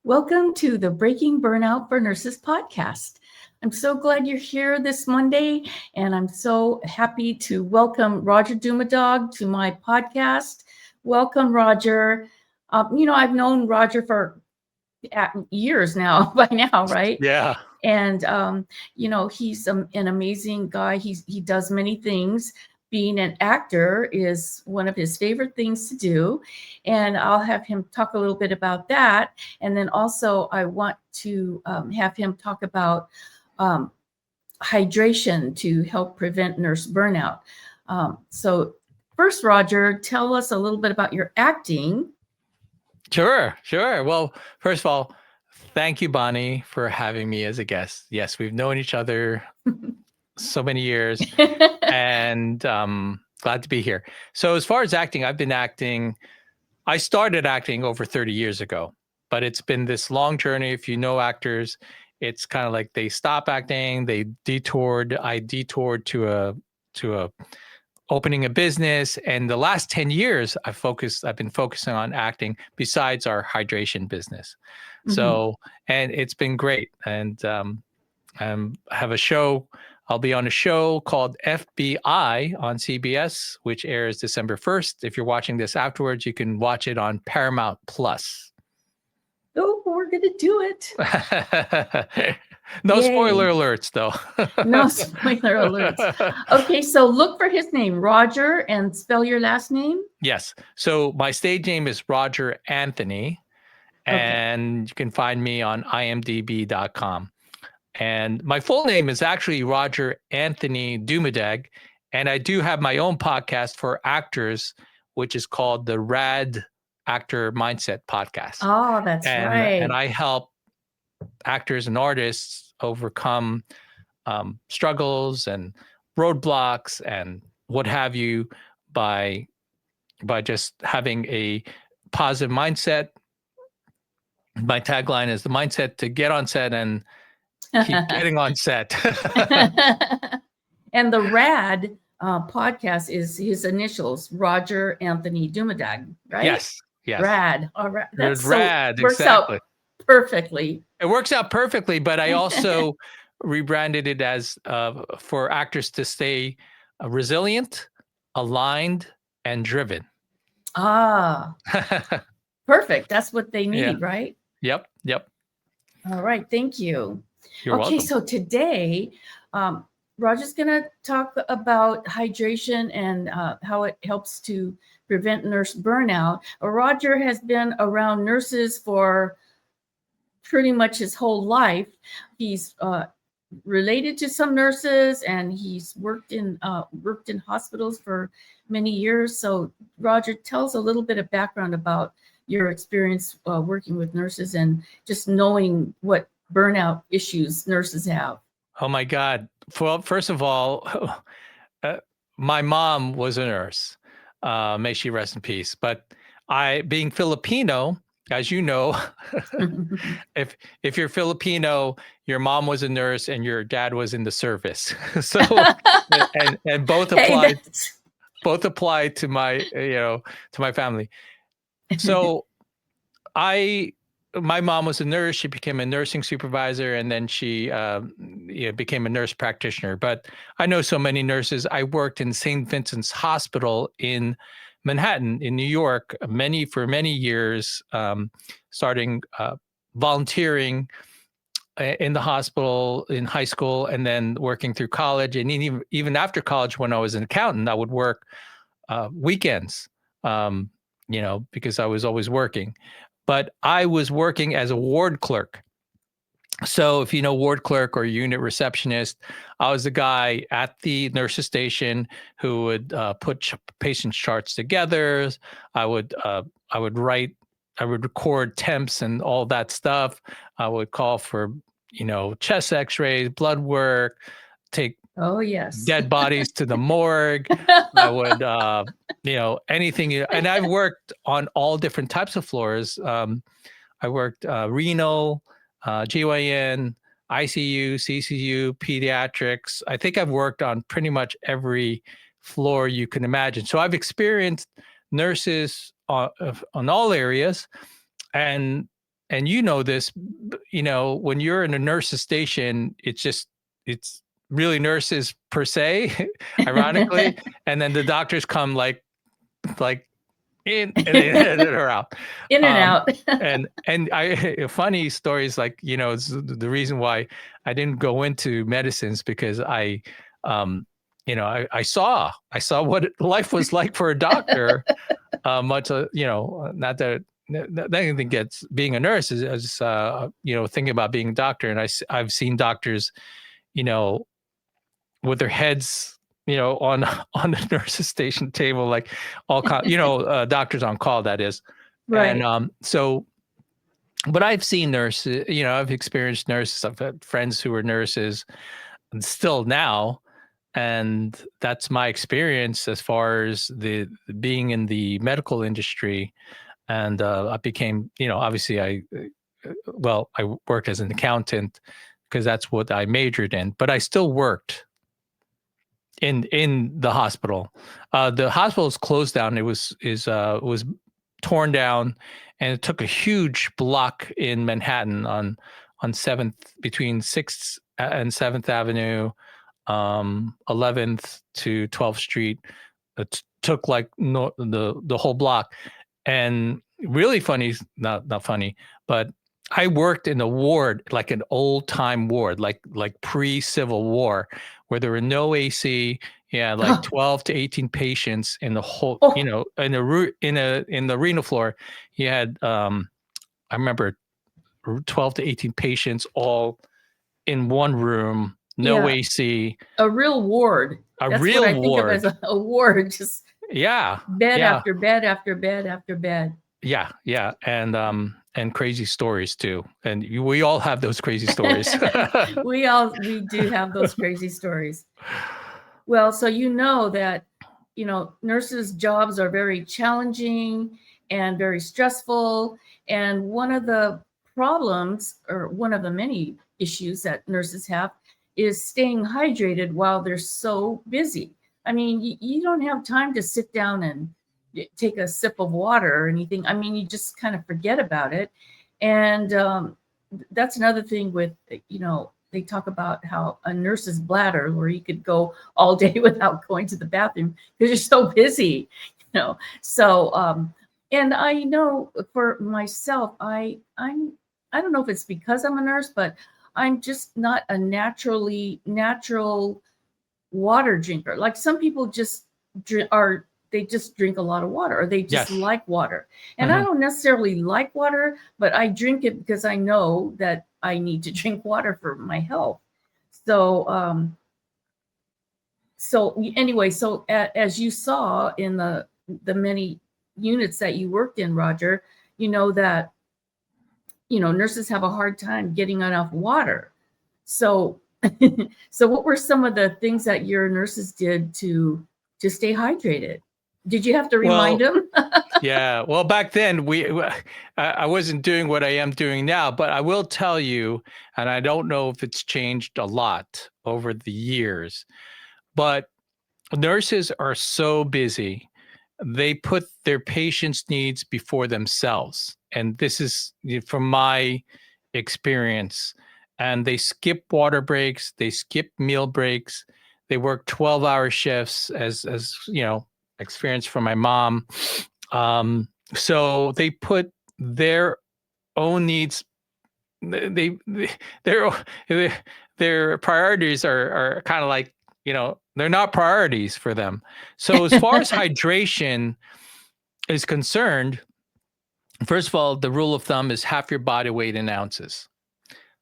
Welcome to the Breaking Burnout for Nurses podcast. I'm so glad you're here this Monday, and I'm so happy to welcome Roger Dumadag to my podcast. Welcome, Roger. I've known Roger for years now, by now, right? Yeah. And he's an amazing guy. He does many things. Being an actor is one of his favorite things to do, and I'll have him talk a little bit about that. And then also, I want to have him talk about hydration to help prevent nurse burnout. So, first, Roger, tell us a little bit about your acting. Sure. Well, first of all, thank you, Bonnie, for having me as a guest. Yes, we've known each other so many years, and glad to be here. So as far as acting, I started acting over 30 years ago, but it's been this long journey. If you know actors, it's kind of like they stop acting, I detoured to a opening a business, and the last 10 years I've been focusing on acting besides our hydration business. So, and it's been great. And I have a show. I'll be on a show called FBI on CBS, which airs December 1st. If you're watching this afterwards, you can watch it on Paramount Plus. Oh, we're going to do it. No Yay. Spoiler alerts, though. No spoiler alerts. Okay, so look for his name, Roger, and spell your last name. Yes. So my stage name is Roger Anthony, and you can find me on imdb.com. And my full name is actually Roger Anthony Dumadag, and I do have my own podcast for actors, which is called the Rad Actor Mindset Podcast. Oh, that's right. And I help actors and artists overcome struggles and roadblocks and what have you by just having a positive mindset. My tagline is the mindset to get on set and keep getting on set. And the RAD podcast is his initials, Roger Anthony Dumadag, right? Yes. RAD. All right. That's rad. Works exactly. out perfectly. It works out perfectly, but I also rebranded it as for actors to stay resilient, aligned, and driven. Ah, perfect. That's what they need, right? Yep. All right. Thank you. You're welcome. So today, Roger's going to talk about hydration and how it helps to prevent nurse burnout. Roger has been around nurses for pretty much his whole life. He's related to some nurses, and he's worked in hospitals for many years. So, Roger, tell us a little bit of background about your experience working with nurses and just knowing what burnout issues nurses have. Oh my God. Well, first of all, my mom was a nurse. May she rest in peace. But being Filipino, as you know, if you're Filipino, your mom was a nurse and your dad was in the service. So and both apply to my to my family. So my mom was a nurse. She became a nursing supervisor, and then she became a nurse practitioner. But I know so many nurses. I worked in St. Vincent's Hospital in Manhattan, in New York, for many years, starting volunteering in the hospital in high school, and then working through college. And even after college, when I was an accountant, I would work weekends, because I was always working. But I was working as a ward clerk. So if you know ward clerk or unit receptionist, I was the guy at the nurse's station who would put patient charts together. I would record temps and all that stuff. I would call for, chest x-rays, blood work, take dead bodies to the morgue. I would, anything. And I've worked on all different types of floors. I worked renal, GYN, ICU, CCU, pediatrics. I think I've worked on pretty much every floor you can imagine. So I've experienced nurses on all areas. And and you know this, when you're in a nurse's station, it's really nurses per se, ironically, and then the doctors come like in and are out. In and out. And I funny stories, like, it's the reason why I didn't go into medicines, because I saw what life was like for a doctor. Not that anything gets being a nurse is just thinking about being a doctor, and I've seen doctors, with their heads, on the nurse's station table, like doctors on call, that is. Right. And but I've seen nurses, I've experienced nurses. I've had friends who are nurses, and still now, and that's my experience as far as the being in the medical industry. And I became, obviously I worked as an accountant because that's what I majored in, but I still worked in the hospital. The hospital is closed down. It was torn down, and it took a huge block in Manhattan on 7th, between 6th and 7th Avenue, 11th to 12th Street. It took like the whole block. And really funny, not funny, but I worked in a ward, like an old time ward, like pre-Civil War, where there were no AC. Yeah, like 12 to 18 patients in the whole, in the renal floor. You had, I remember, 12 to 18 patients all in one room, no AC. A real ward. That's real what I think ward. of as a ward. Just bed yeah. after bed after bed after bed. Yeah, and crazy stories too. And we all have those crazy stories. We do have those crazy stories. Well, so that nurses' jobs are very challenging and very stressful. And one of the problems, or one of the many issues that nurses have, is staying hydrated while they're so busy. I mean, you don't have time to sit down and take a sip of water or anything. I mean, you just kind of forget about it. And that's another thing with, they talk about how a nurse's bladder, where you could go all day without going to the bathroom because you're so busy, So, and I know for myself, I don't know if it's because I'm a nurse, but I'm just not a natural water drinker. Like some people just they just drink a lot of water, or they just like water. And I don't necessarily like water, but I drink it because I know that I need to drink water for my health. So, anyway, as you saw in the many units that you worked in, Roger, that, nurses have a hard time getting enough water. So, so what were some of the things that your nurses did to stay hydrated? Did you have to remind them? Yeah. Well, back then I wasn't doing what I am doing now, but I will tell you, and I don't know if it's changed a lot over the years, but nurses are so busy. They put their patients' needs before themselves. And this is from my experience. And they skip water breaks, they skip meal breaks, they work 12-hour shifts, as experience from my mom. So they put their own needs, their priorities are kind of like, they're not priorities for them. So as far as hydration is concerned, first of all, the rule of thumb is half your body weight in ounces,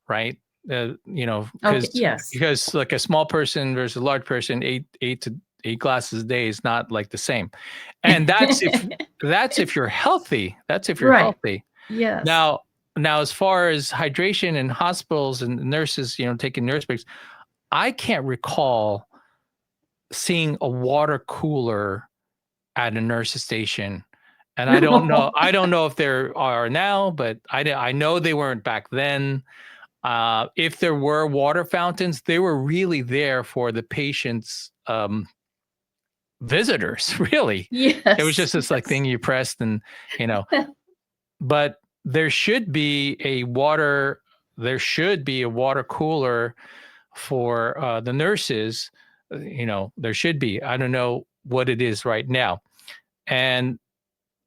right? Because like a small person versus a large person, eight glasses a day is not like the same. And that's if you're healthy. That's if you're healthy. Yes. Now, as far as hydration in hospitals and nurses, taking nurse breaks, I can't recall seeing a water cooler at a nurse's station. And I don't know if there are now, but I know they weren't back then. If there were water fountains, they were really there for the patients' visitors, really. Yes. It was just this like thing you pressed, and but there should be a water cooler for the nurses. There should be. I don't know what it is right now. And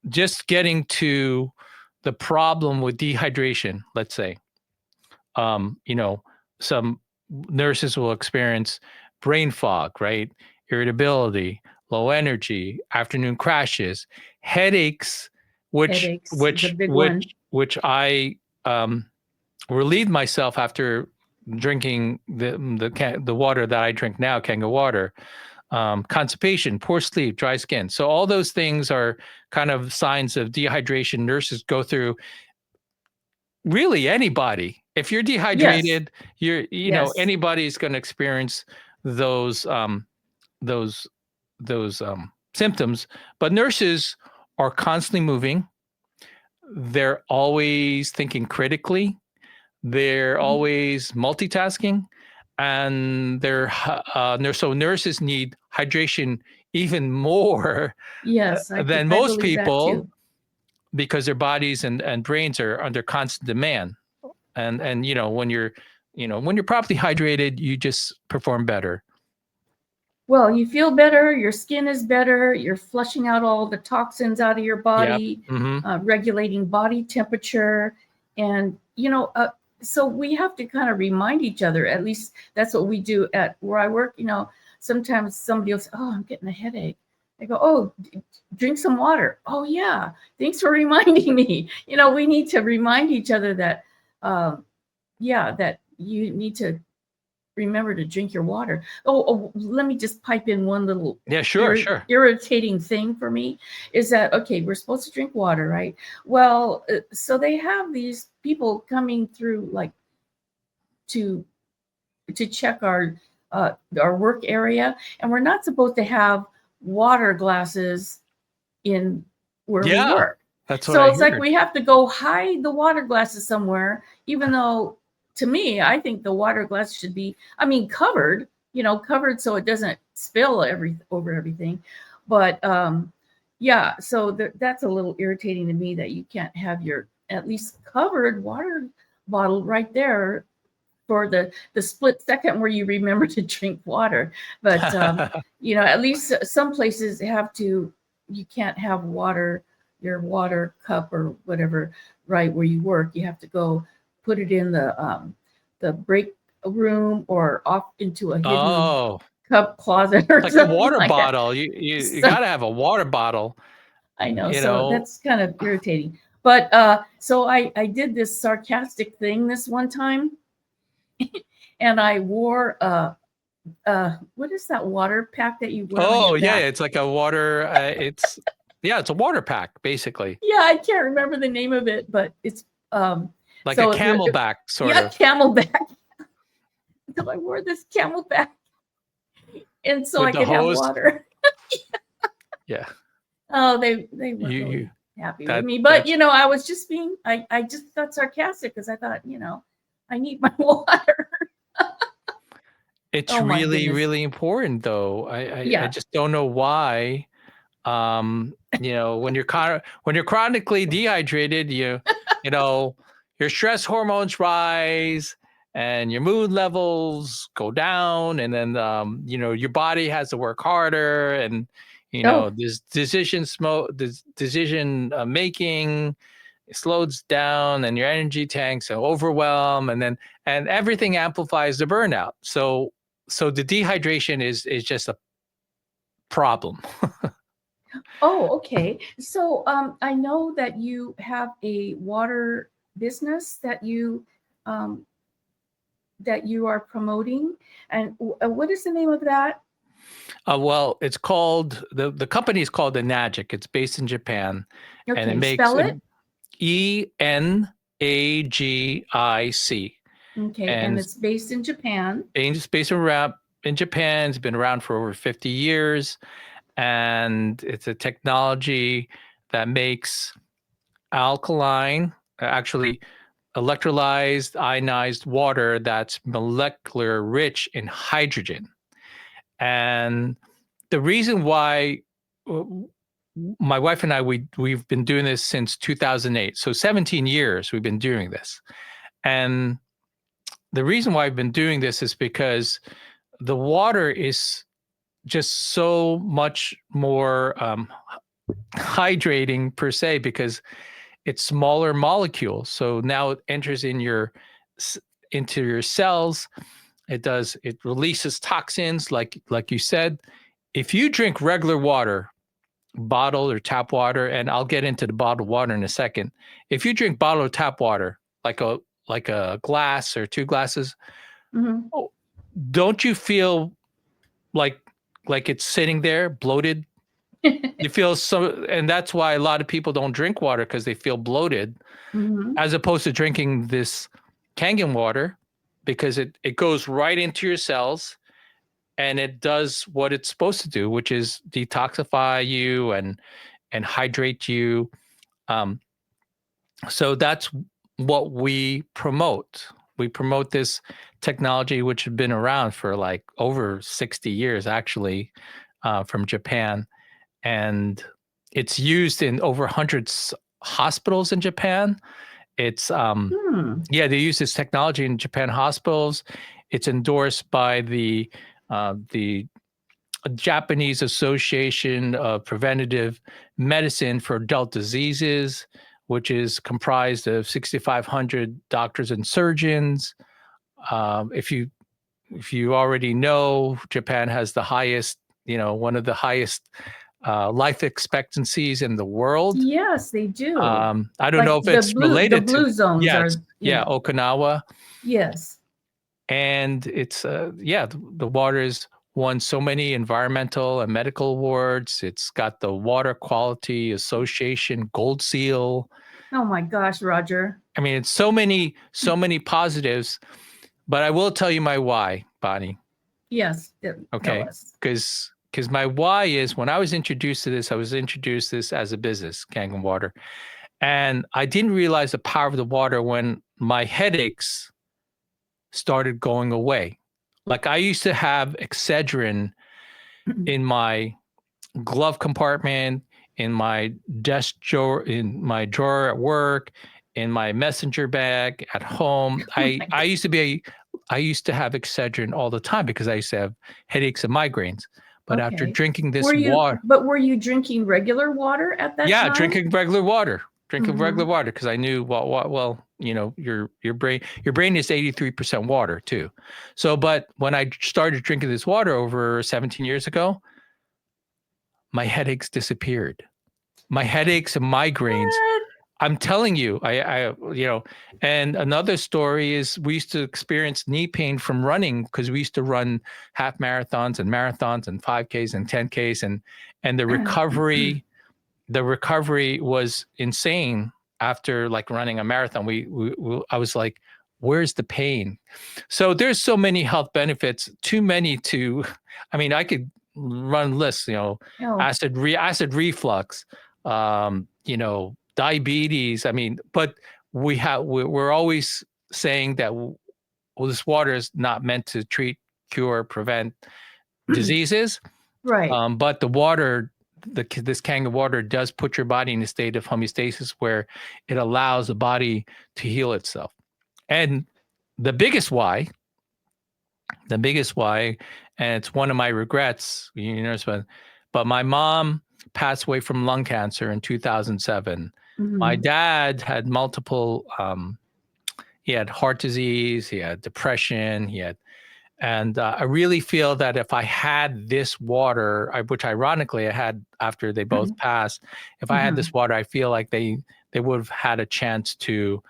just getting to the problem with dehydration, let's say, some nurses will experience brain fog, right? Irritability, low energy, afternoon crashes, headaches, which Headaches is a which big which one. which I relieved myself after drinking the water that I drink now, Kanga water. Constipation, poor sleep, dry skin. So all those things are kind of signs of dehydration nurses go through. Really, anybody. If you're Yes, dehydrated, yes, anybody's going to experience those those symptoms. But nurses are constantly moving. They're always thinking critically. They're mhm, always multitasking, and so nurses need hydration even more yes. than I most believe that people, too. because their bodies and brains are under constant demand. And when you're properly hydrated, you just perform better. Well, you feel better, your skin is better, you're flushing out all the toxins out of your Yep. body, regulating body temperature. And, so we have to kind of remind each other, at least that's what we do at where I work. Sometimes somebody will say, "Oh, I'm getting a headache." I go, "Oh, drink some water." "Oh, yeah. Thanks for reminding me." We need to remind each other that, that you need to remember to drink your water. Oh, let me just pipe in one little Yeah, sure. irritating thing for me is that, okay, we're supposed to drink water, right? Well, so they have these people coming through, like, to check our work area, and we're not supposed to have water glasses in where we Yeah, work. that's what So I it's like heard. we have to go hide the water glasses somewhere, even though, to me, I think the water glass should be, covered, covered so it doesn't spill over everything. But yeah, so that's a little irritating to me that you can't have your at least covered water bottle right there for the split second where you remember to drink water. But at least some places you can't have your water cup or whatever right where you work. You have to go put it in the break room or off into a hidden Oh, cup closet or like a something water like that. bottle. You So got to have a water bottle. I know, You so know. that's kind of irritating. But so I did this sarcastic thing this one time, and I wore what is that water pack that you wear on your Oh yeah, back? it's like a water. It's a water pack basically, Yeah, I can't remember the name of it, but it's like a so camelback sort yeah, of, camelback. So I wore this camelback, and so with I the could have hose. water. Yeah, Oh, they weren't you really happy with that me, but that's I was just being I just got sarcastic because I thought, I need my water. it's Oh my really goodness. really important though. I Yeah. just don't know why. When you're chronically dehydrated, you know your stress hormones rise and your mood levels go down, and then your body has to work harder, and Oh, this decision making slows down, and your energy tanks are overwhelmed, and everything amplifies the burnout. So the dehydration is just a problem. oh, okay. So, I know that you have a water business um, that you are promoting, and what is the name of that? Well, it's called the company is called Enagic. It's based in Japan, and it Okay, makes spell it. ENAGIC, Okay, and and it's based in Japan. it's based around in Japan. It's been around for over 50 years, and it's a technology that makes alkaline, actually electrolyzed ionized water that's molecular rich in hydrogen. And the reason why my wife and I, we've been doing this since 2008. So 17 years we've been doing this. And the reason why I've been doing this is because the water is just so much more hydrating per se, because it's smaller molecules. So now it enters into your cells. It releases toxins, like you said. If you drink regular water, bottled or tap water, and I'll get into the bottled water in a second. If you drink bottled tap water, like a glass or 2 glasses, Mm-hmm. don't you feel like it's sitting there bloated? You feel so, and that's why a lot of people don't drink water, because they feel bloated, Mm-hmm. as opposed to drinking this Kangen water, because it goes right into your cells and it does what it's supposed to do, which is detoxify you and hydrate you. So that's what we promote. We promote this technology, which has been around for like over 60 years, actually, from Japan. And it's used in over 100 hospitals in Japan. It's yeah, they use this technology in Japan hospitals. It's endorsed by the Japanese Association of Preventative Medicine for Adult Diseases, which is comprised of 6,500 doctors and surgeons. If you already know, Japan has the highest, one of the highest life expectancies in the world. Yes, they do. I don't know if it's related the blue to zones are Okinawa. Yes. And it's the water's won so many environmental and medical awards. It's got the Water Quality Association Gold Seal. Oh my gosh, Roger. I mean, it's so many positives. But I will tell you my why, Bonnie. Yes. Okay. Because my why is, when I was introduced to this, as a business, Kangen Water. And I didn't realize the power of the water when my headaches started going away. Like, I used to have Excedrin in my glove compartment, in my desk drawer, in my drawer at work, in my messenger bag at home. I used to have Excedrin all the time because I used to have headaches and migraines. But after drinking this water. But were you drinking regular water at that time? Yeah, drinking regular water. Regular water, because I knew your brain is 83% water too. So, but when I started drinking this water over 17 years ago, my headaches disappeared. My headaches and migraines. What? I'm telling you, and another story is, we used to experience knee pain from running, because we used to run half marathons and 5Ks and 10Ks, and the recovery was insane after like running a marathon. I was like, where's the pain? So there's so many health benefits, too many to, I could run lists, acid reflux, diabetes. But we're always saying that, this water is not meant to treat, cure, prevent diseases. Right. But the water, this Kangen water does put your body in a state of homeostasis, where it allows the body to heal itself. And the biggest why, and it's one of my regrets, but my mom passed away from lung cancer in 2007. Mm-hmm. My dad had multiple, he had heart disease, he had depression, and I really feel that if I had this water, which ironically I had after they both passed, if I had this water, I feel like they would have had a chance to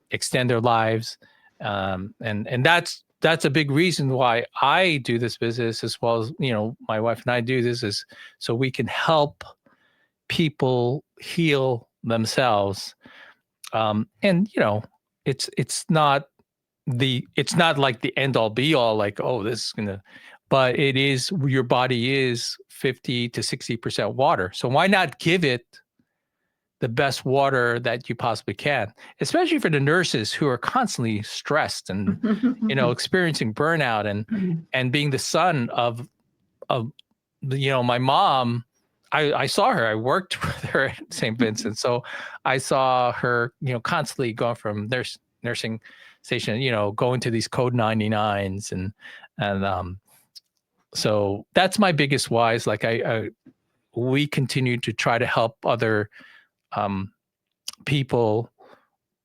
extend their lives. And that's a big reason why I do this business, as well as, my wife and I do this, is so we can help people heal themselves. And it's not like the end all be all, like, oh, this is gonna, but it is, your body is 50 to 60% water. So why not give it the best water that you possibly can, especially for the nurses who are constantly stressed and, experiencing burnout, and being the son of my mom. I saw her. I worked with her at St. Vincent, so I saw her, constantly going from nursing station, going to these code 99s, and so that's my biggest why. Is like we continue to try to help other um, people,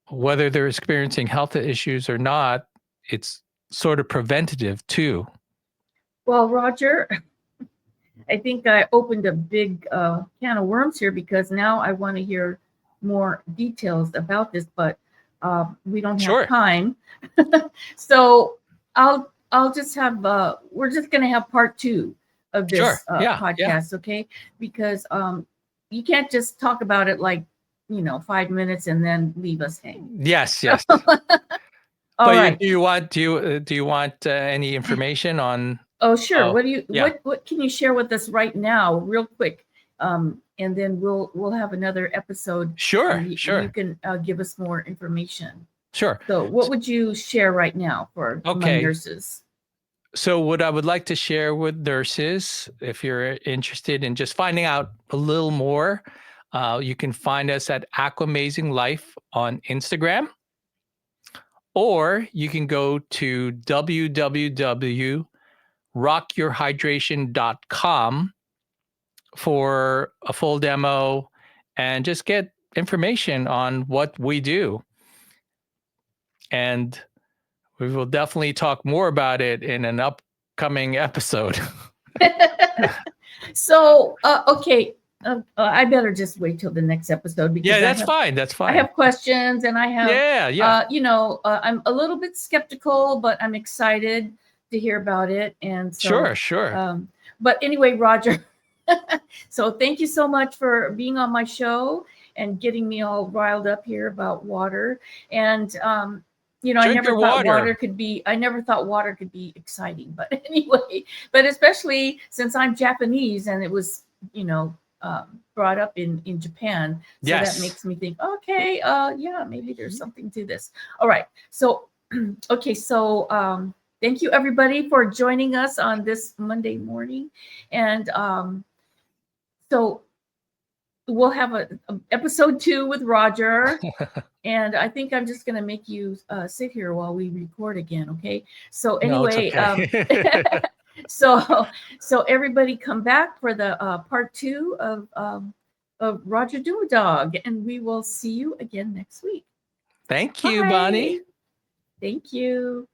whether they're experiencing health issues or not. It's sort of preventative too. Well, Roger, I think I opened a big can of worms here, because now I want to hear more details about this, but we don't have Sure. time. So I'll just have we're just going to have part 2 of this Sure. Yeah. podcast, okay? Because you can't just talk about it like 5 minutes and then leave us hanging. Yes. Yes. All right. Do you want any information on? Oh, sure. Oh, What can you share with us right now, real quick? And then we'll have another episode. Sure. And Sure. You can give us more information. Sure. So, what would you share right now for my nurses? So, what I would like to share with nurses, if you're interested in just finding out a little more, you can find us at Aquamazing Life on Instagram, or you can go to www.rockyourhydration.com for a full demo and just get information on what we do. And we will definitely talk more about it in an upcoming episode. So, okay. I better just wait till the next episode, because that's fine. That's fine. I have questions, and I have I'm a little bit skeptical, but I'm excited to hear about it. And so, sure. But anyway, Roger, so thank you so much for being on my show and getting me all riled up here about water. And I never thought water could be exciting, but anyway, but especially since I'm Japanese and it was brought up in Japan. So that makes me think, okay, maybe there's something to this. All right. So, okay. So, thank you everybody for joining us on this Monday morning. And, so we'll have a episode 2 with Roger. And I think I'm just going to make you sit here while we record again. Okay. So anyway, no, it's okay. So everybody come back for the part 2 of Roger Dumadag, and we will see you again next week. Thank you, Bonnie. Thank you.